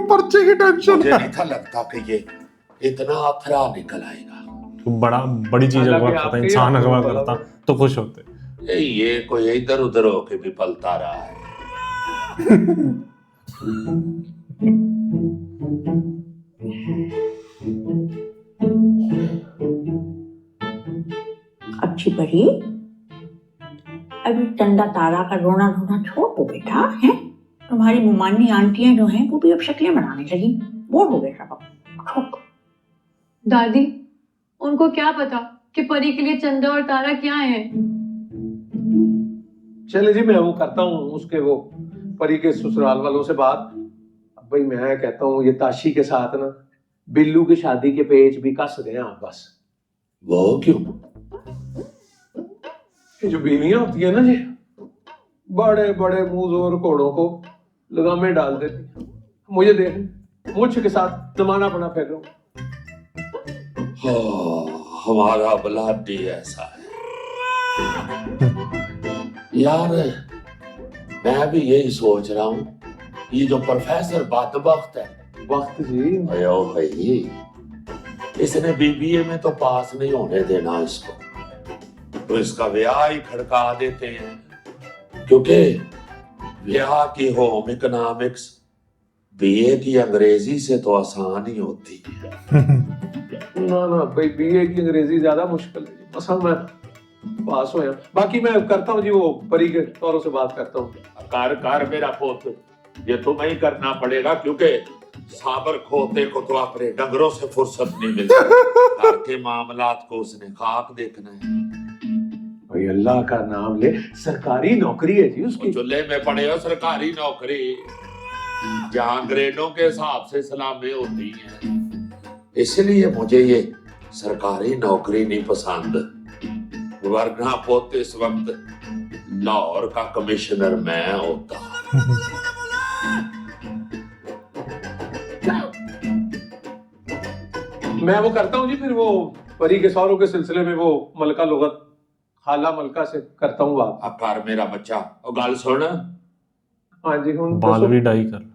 पर्चे की टेंशन मुझे है। नहीं था लगता कि ये इतना अथरा निकल आएगा। तो बड़ी चीज अगवा करता, इंसान अगवा करता तो खुश होते। ये कोई इधर उधर होके भी पलता रहा है। अच्छी परी, अभी चंदा तारा का रोना धोना छोड़ दो बेटा। है तुम्हारी मुमानी आंटियां जो हैं वो भी अब शक्लें बनाने लगी, बोर हो गए सब। छोड़ दो। दादी, उनको क्या पता कि परी के लिए चंदा और तारा क्या है। चले जी, मैं वो करता हूँ उसके वो परी के ससुराल वालों से बात। अब भाई मैं कहता हूँ ये ताशी के साथ ना बिल्लू की शादी के पेच भी कस गए आप बस। वो क्यों? ये जो बीवियां होती है ना जी, बड़े बड़े मुंह जोर घोड़ों को लगामे डाल देती। मुझे देख मुझ के साथ जमाना पड़ा फिर रहा हूं। हमारा ब्लड ही ऐसा है यार। मैं भी यही सोच रहा हूँ, ये जो प्रोफेसर बदबख्त है वक्त जी, अयो भाई, इसने बीबीए में तो पास नहीं होने देना इसको, तो इसका ब्याह ही खड़का देते हैं, क्योंकि ब्याह की होम इकोनॉमिक्स बीए की अंग्रेजी से तो आसान ही होती है। ना ना भाई बीए की अंग्रेजी ज्यादा मुश्किल है, बस मैं पास हो। बाकी मैं करता हूँ जी वो परी के तौरों से बात करता हूँ। कर मेरा पोत, ये तुम्हें ही करना पड़ेगा, क्योंकि साबर खोते को तो अपने डंगरों से फुर्सत नहीं मिलती। घर के मामलात को उसने खाक देखना है। भाई अल्लाह का नाम ले, सरकारी नौकरी है जी उसकी। चूल्हे में पड़े हो सरकारी नौकरी, जहाँ ग्रेडों के हिसाब से सलामें होती हैं, इसलिए मुझे ये सरकारी नौकरी नहीं पसंद, वरना पोते इस वक्त लाहौर का कमिश्नर मैं होता। मैं वो करता हूँ जी, फिर वो परी के सौरों के सिलसिले में वो मलका लुगत खाला मलका से करता हूँ बात। आकार मेरा बच्चा और गाल सुन। हाँ जी, हूँ बाल भी डाई कर।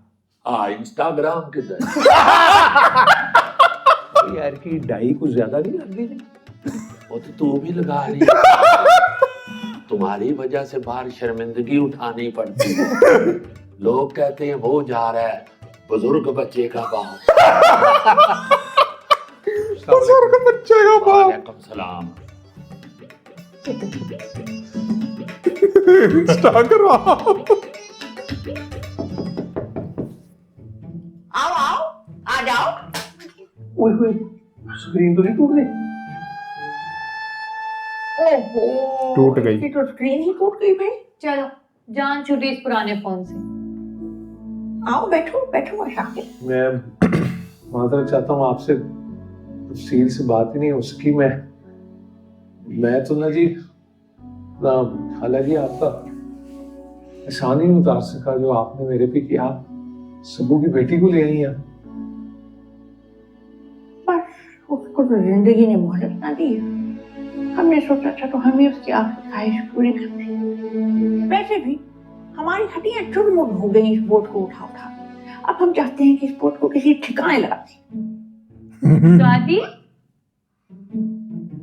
हाँ, इंस्टाग्राम किधर यार की डाई कुछ ज्यादा नहीं लग गई। वो तो तू भी लगा रही है। तुम्हारी वजह से बाहर शर्मिंदगी उठानी पड़ती है। लोग कहते हैं वो जा रहा है बुजुर्ग बच्चे का बाप। बुजुर्ग बच्चे का बाप। वालेकुम सलाम। इंस्टाग्राम। आओ आओ, आ जाओ। ओए स्क्रीन तो नहीं टूट गई? ओहो, टूट गई। इसकी तो स्क्रीन ही टूट गई भाई। चलो, जान छूटी इस पुराने फोन से। आओ बैठो बैठो आके। मैं माजरत चाहता हूँ आपसे, तफसील से बात ही नहीं हो सकी। मैं तो ना जी ना हालांकि आपका एहसान ही नहीं उतार सका जो आपने मेरे पे किया। सबू की बेटी को ले आई हैं। बस उसको तो जिंदगी ने मोहलत ना दी। हमने सोचा था तो हमें उसकी आखिरी ख्वाहिश पूरी कर दी। वैसे भी हमारी हड्डियां चुरमुर हो गई इस बोट को उठा उठा। अब हम चाहते हैं कि इस बोट को किसी ठिकाने लगा दें। दादी,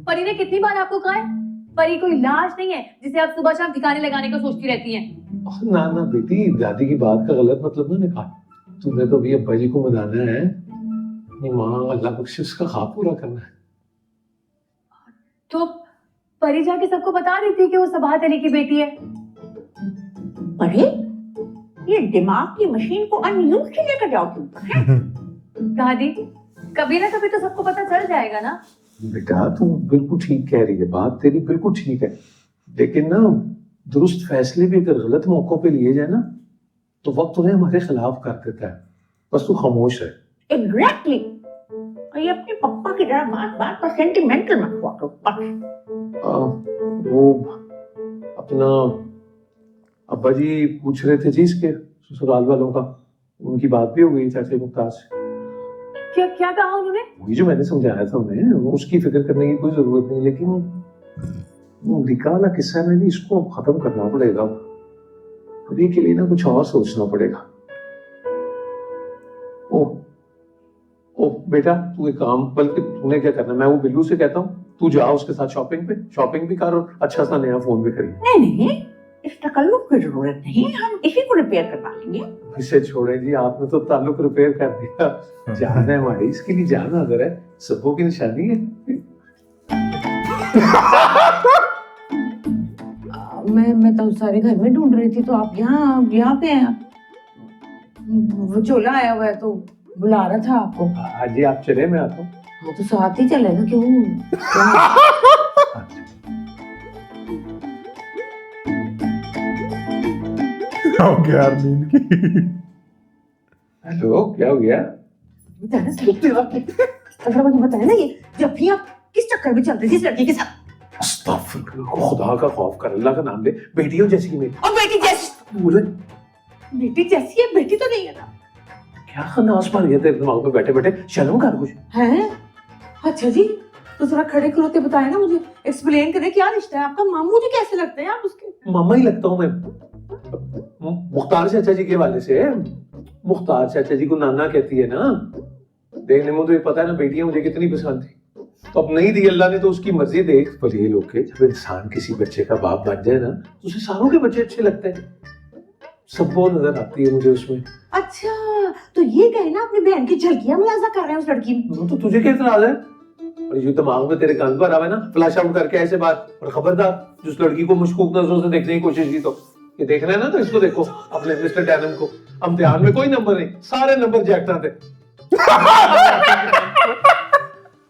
परी ने कितनी बार आपको कहा है, परी कोई लाश नहीं है जिसे आप सुबह शाम ठिकाने लगाने को सोचती रहती हैं। ना ना बेटी, दादी की बात का गलत मतलब ना निकाल। तुम्हें तो भी अब्बा जी को मनाना है, अपनी माँ अल्लाह बख्शे उसका ख्वाब पूरा करना है। तो परी जाके सबको बता रही थी कि वो सबात अली की बेटी है। अरे ये दिमाग की मशीन को अनयूज से लेकर जाओ तुम पर है? दादी, कभी ना कभी तो सबको पता चल जाएगा ना। बेटा तू बिल्कुल ठीक कह रही है, बात तेरी बिल्कुल ठीक है, लेकिन ना दुरुस्त फैसले भी अगर गलत मौकों पे लिए जाए ना तो वक्त उन्हें हमारे खिलाफ कर देता है। बस तू खामोश है। एग्जैक्टली। ये अपने पप्पा की तरह बात बात पर सेंटिमेंटल मत हुआ करो बस। वो अपना अब्बा जी पूछ रहे थे जी इसके ससुराल वालों का, उनकी बात भी हो गई चाचे मुख्तार से। क्या क्या कहा उन्होंने? वही जो मैंने समझाया था उन्हें, उसकी फिक्र करने की कोई जरूरत नहीं, लेकिन वो निकाला किस्सा में भी इसको खत्म करना पड़ेगा। अभी के लिए ना कुछ और सोचना पड़ेगा। वो बेटा तू एक काम, बल्कि तूने क्या करना, मैं वो बिल्लू से कहता हूँ तू जा उसके साथ शॉपिंग पे, शॉपिंग भी कर और अच्छा सा नया फोन भी खरीद। नहीं नहीं, इस तकल्लुफ की जरूरत नहीं, हम इसी को रिपेयर करवा लेंगे। इसे छोड़े जी, आपने तो ताल्लुक रिपेयर कर दिया। जान है हमारी, इसके लिए जान हाजिर है, सबों की निशानी है। मैं तो सारे घर में ढूंढ रही थी, तो आप यहाँ पे हैं। वो चोला आया हुआ है तो बुला रहा था आपको। हाँ जी, आप चले, मैं आता हूँ। हाँ तो साथ ही चले ना, क्यों? हो गया यार नींद की। हेलो, क्या हो गया? अगर मुझे बताया ना, ये जब भी आप किस चक्कर में चल रहे थे इस लड़के के साथ। अस्तगफुरुल्लाह, खुदा का खौफ कर, अल्लाह का नाम ले। बेटी हो जैसी की मेरी। और बेटी जैसी? बोले बेटी जैसी है, बेटी तो नहीं है ना? क्या खन्नास मार गया तेरे दिमाग में बैठे बैठे, शर्म कर कुछ। हैं? अच्छा जी, तो जरा खड़े खलोते बताए ना मुझे, एक्सप्लेन करें क्या रिश्ता है आपका। मामू मुझे कैसे लगते हैं आप उसके? मामा ही लगता हूँ मैं, मुख्तार चाचा जी के वाले से। मुख्तार चाचा जी को नाना कहती है ना। देखने में तो ये पता है ना, बेटियां मुझे कितनी पसंद थी, तो अब नहीं दी अल्लाह ने, तो उसकी मर्जी। देख पर ये लोग के, जब इंसान किसी बच्चे का बाप बन जाए ना, तो उसे सारों के बच्चे अच्छे लगते हैं। सब वो नजर आती है मुझे उसमें। अच्छा, तो ये कहे ना अपनी बहन की झलकियां मुलाजा कर रहे हैं उस लड़की में। तो तुझे क्या इतराज है? और ये दिमाग में तेरे कान पर आवे ना, फ्लैश आउट करके ऐसे बात। और खबरदार, जिस लड़की को मशकूक नजरों से देखने की कोशिश की, तो ये देखना है ना, तो इसको देखो, अपने मिस्टर डैनम को। इम्तिहान में कोई नंबर नहीं, सारे नंबर जैकता थे।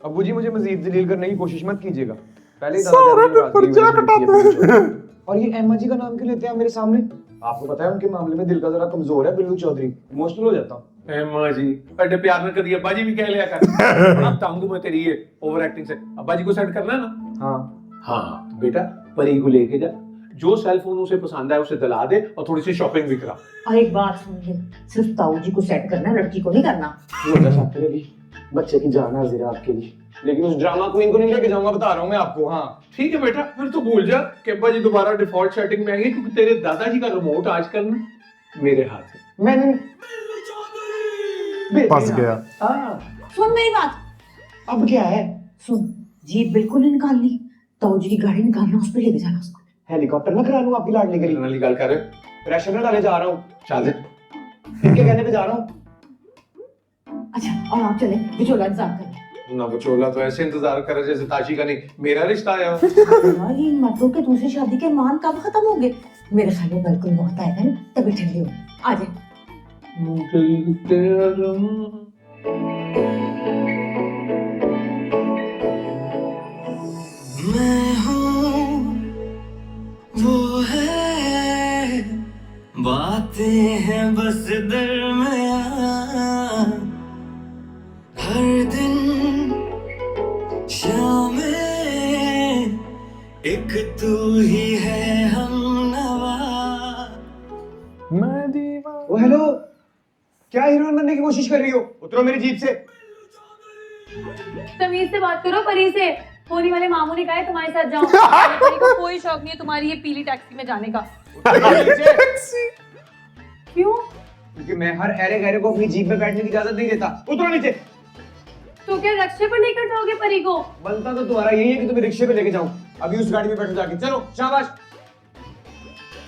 अब्बू जी, मुझे मजीद जलील करने की कोशिश मत कीजिएगा। पहले ही सारे नंबर जैकता। और ये अहमद जी का नाम क्यों लेते हैं मेरे सामने? आपको पता है उनके मामले में दिल का जरा कमजोर है बिल्लू चौधरी, इमोशनल हो जाता हूँ। अम्मा जी, बड़े प्यार में करिए, अब्बा जी भी कह लिया कर। बड़ा तंग हूं मैं तेरी ये ओवर एक्टिंग से। अब्बा जी को सेट करना है ना? हाँ, तो बेटा परी को लेके जा, जो सेल फोन उसे पसंद है उसे दिला दे, और थोड़ी सी शॉपिंग भी करा। और एक बात सुनिए, सिर्फ ताऊ जी को सेट करना है, लड़की को नहीं करना। बच्चे की जान हाजिर है आपके लिए, लेकिन उस ड्रामा क्वीन को नहीं लेके जाऊंगा, बता रहा हूँ मैं आपको। हाँ ठीक है बेटा, फिर तो भूल जा कि अब्बा जी दोबारा डिफॉल्ट सेटिंग में आएंगे, क्योंकि तेरे दादाजी का रिमोट आजकल ना मेरे हाथ है। मैंने फंस गया। सुन मेरी बात, अब क्या है? सुन, जीप बिल्कुल नहीं निकालनी, ताऊ जी की गाड़ी निकालना, उस पर लेके जाना उसको। हेलीकॉप्टर ना करा लूं आपकी लाडली के लिए? वाली गल कर, प्रेशर ना डाले जा रहा हूँ, चल दे। इनके कहने पे जा रहा हूँ। अच्छा, और आप चले, बिचौला इंतजार करें। ना बचोला तो ऐसे इंतजार करे जैसे ताशी का नहीं मेरा रिश्ता आया। यार, ये मर्दों के दूसरी शादी के मान कब खत्म होंगे? मेरे ख्याल में बिल्कुल वक्त आएगा ना, तभी ठंडी होगी। आ जाए। मैं हूँ वो है, बातें हैं बस दरमियाँ, हर दिन शाम एक तू ही है हमनवा। मैं दीवाना। ओ हेलो, क्या हीरोइन बनने की कोशिश कर रही हो? उतरो मेरी जीप से। तमीज से बात करो परी से। होली वाले मामू ने कहा है तुम्हारे साथ जाऊं। परी को कोई शौक नहीं है तुम्हारी ये पीली टैक्सी में जाने का। क्यों? क्योंकि मैं हर ऐरे गहरे को अपनी जीप में बैठने की इजाजत नहीं देता। उतरो नीचे। तो क्या रक्षे पर लेकर जाओगे परी को? बनता तो तुम्हारा यही है कि तुम्हें रिक्शे पे लेके जाऊं। अभी उस गाड़ी में बैठो जाके। चलो शाबाश।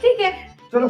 ठीक है, चलो।